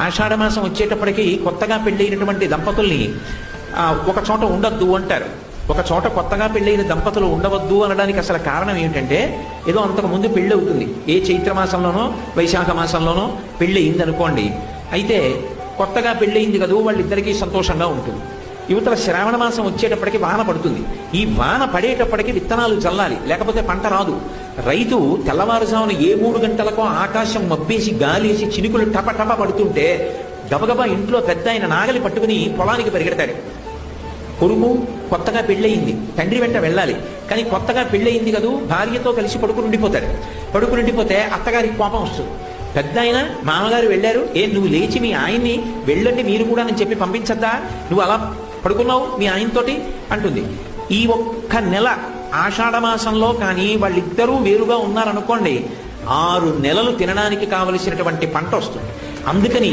ఆషాఢమాసం వచ్చేటప్పటికి కొత్తగా పెళ్ళైనటువంటి దంపతుల్ని ఒక చోట ఉండొద్దు అంటారు. ఒక చోట కొత్తగా పెళ్ళైన దంపతులు ఉండవద్దు అనడానికి అసలు కారణం ఏమిటంటే, ఏదో అంతకు ముందు పెళ్ళి అవుతుంది, ఏ చైత్రమాసంలోనో వైశాఖ మాసంలోనో పెళ్ళి అయింది అనుకోండి. అయితే కొత్తగా పెళ్ళయింది కదూ, వాళ్ళిద్దరికీ సంతోషంగా ఉంటుంది. యువతల శ్రావణ మాసం వచ్చేటప్పటికి వాన పడుతుంది. ఈ వాన పడేటప్పటికి విత్తనాలు చల్లాలి, లేకపోతే పంట రాదు. రైతు తెల్లవారుజామున 3 గంటలకో ఆకాశం మబ్బేసి గాలేసి చినుకులు టపటప పడుతుంటే గబగబా ఇంట్లో పెద్ద ఆయన నాగలి పట్టుకుని పొలానికి పరిగెడతాడు. కొడుకు కొత్తగా పెళ్ళయింది, తండ్రి వెంట వెళ్ళాలి, కానీ కొత్తగా పెళ్ళయింది కదూ, భార్యతో కలిసి పడుకునిండిపోతాడు. పడుకునిండిపోతే అత్తగారికి కోపం వస్తుంది. పెద్ద ఆయన మామగారు వెళ్ళారు, నువ్వు లేచి మీ ఆయన్ని వెళ్ళండి మీరు కూడా అని చెప్పి పంపించద్దా, నువ్వు అలా పడుకున్నావు మీ ఆయనతోటి అంటుంది. ఈ ఒక్క నెల ఆషాఢమాసంలో కానీ వాళ్ళిద్దరూ వేరుగా ఉన్నారనుకోండి, 6 నెలలు తినడానికి కావలసినటువంటి పంట వస్తుంది. అందుకని